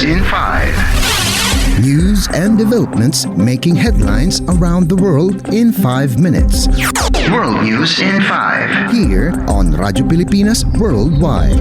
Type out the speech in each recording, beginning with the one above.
in 5. News and developments making headlines around the world in 5 minutes. World News in 5. Here on Radyo Pilipinas Worldwide.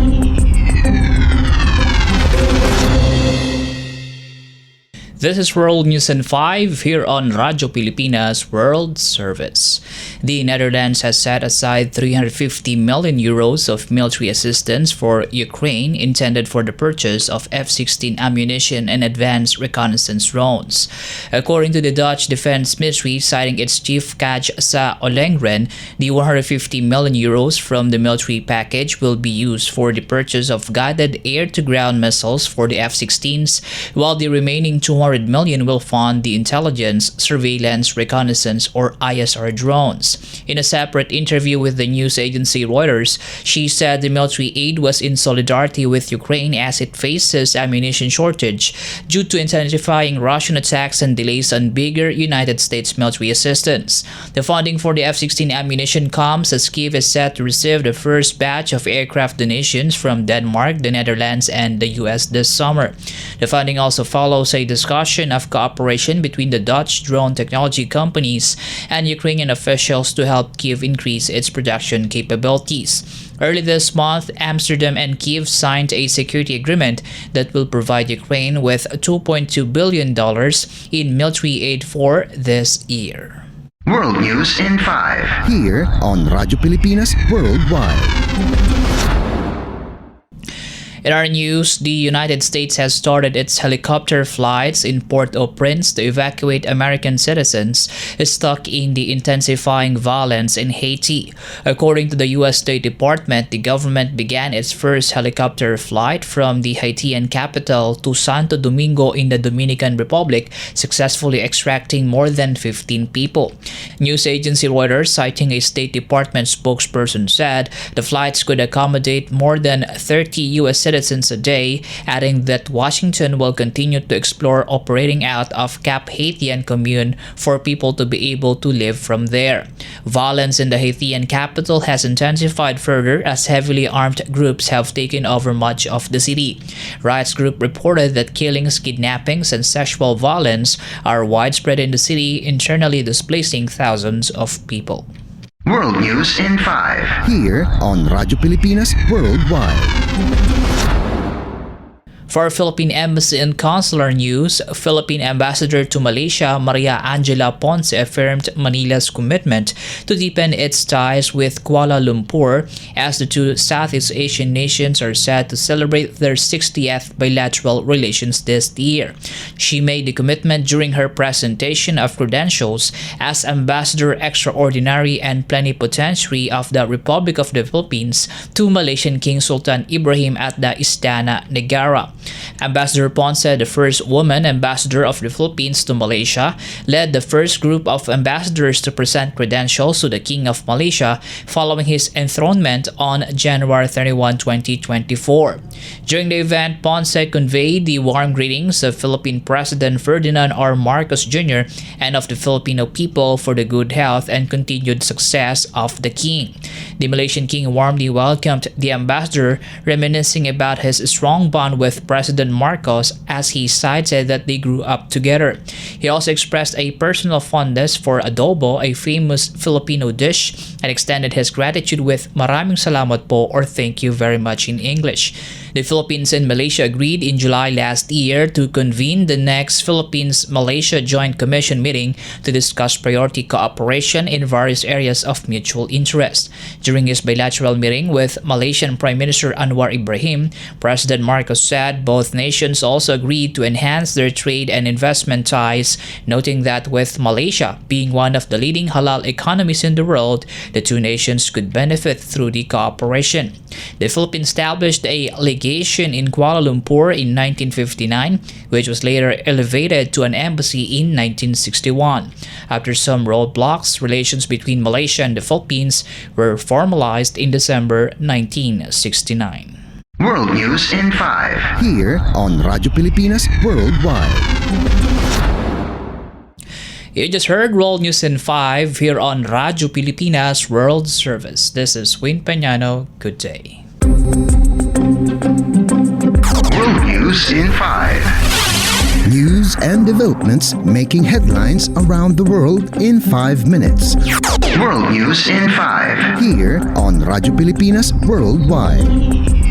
This is World News in 5 here on Radyo Pilipinas World Service. The Netherlands has set aside 350 million euros of military assistance for Ukraine intended for the purchase of F-16 ammunition and advanced reconnaissance drones. According to the Dutch Defense Ministry, citing its chief Kaj sa Ollengren, the 150 million euros from the military package will be used for the purchase of guided air-to-ground missiles for the F-16s, while the remaining 200 million will fund the intelligence, surveillance, reconnaissance, or ISR drones. In a separate interview with the news agency Reuters, she said the military aid was in solidarity with Ukraine as it faces ammunition shortage due to intensifying Russian attacks and delays on bigger United States military assistance. The funding for the F-16 ammunition comes as Kyiv is set to receive the first batch of aircraft donations from Denmark, the Netherlands, and the US this summer. The funding also follows a discussion of cooperation between the Dutch drone technology companies and Ukrainian officials to help Kyiv increase its production capabilities. Early this month, Amsterdam and Kyiv signed a security agreement that will provide Ukraine with $2.2 billion in military aid for this year. World News in 5. Here on Radyo Pilipinas Worldwide. In our news, the United States has started its helicopter flights in Port-au-Prince to evacuate American citizens stuck in the intensifying violence in Haiti. According to the U.S. State Department, the government began its first helicopter flight from the Haitian capital to Santo Domingo in the Dominican Republic, successfully extracting more than 15 people. News agency Reuters, citing a State Department spokesperson, said the flights could accommodate more than 30 U.S. citizens a day, adding that Washington will continue to explore operating out of Cap Haitian commune for people to be able to live from there. Violence in the Haitian capital has intensified further as heavily armed groups have taken over much of the city. Rights group reported that killings, kidnappings, and sexual violence are widespread in the city, internally displacing thousands of people. World News in 5. Here on Radyo Pilipinas Worldwide. For Philippine Embassy and Consular News, Philippine Ambassador to Malaysia Maria Angela Ponce affirmed Manila's commitment to deepen its ties with Kuala Lumpur as the two Southeast Asian nations are set to celebrate their 60th bilateral relations this year. She made the commitment during her presentation of credentials as Ambassador Extraordinary and Plenipotentiary of the Republic of the Philippines to Malaysian King Sultan Ibrahim at the Istana Negara. Ambassador Ponce, the first woman ambassador of the Philippines to Malaysia, led the first group of ambassadors to present credentials to the King of Malaysia following his enthronement on January 31, 2024. During the event, Ponce conveyed the warm greetings of Philippine President Ferdinand R. Marcos Jr. and of the Filipino people for the good health and continued success of the King. The Malaysian King warmly welcomed the ambassador, reminiscing about his strong bond with President Marcos as he cited that they grew up together. He also expressed a personal fondness for adobo, a famous Filipino dish, and extended his gratitude with "Maraming salamat po" or "Thank you very much" in English. The Philippines and Malaysia agreed in July last year to convene the next Philippines-Malaysia Joint Commission meeting to discuss priority cooperation in various areas of mutual interest. During his bilateral meeting with Malaysian Prime Minister Anwar Ibrahim, President Marcos said both nations also agreed to enhance their trade and investment ties, noting that with Malaysia being one of the leading halal economies in the world, the two nations could benefit through the cooperation. The Philippines established a legation in Kuala Lumpur in 1959, which was later elevated to an embassy in 1961. After some roadblocks, relations between Malaysia and the Philippines were formalized in December 1969. World News in 5. Here on Radyo Pilipinas Worldwide. You just heard World News in 5 here on Radyo Pilipinas World Service. This is Peñano. Good day. World News News in 5. News and developments making headlines around the world in 5 minutes. World News in 5. Here on Radyo Pilipinas Worldwide.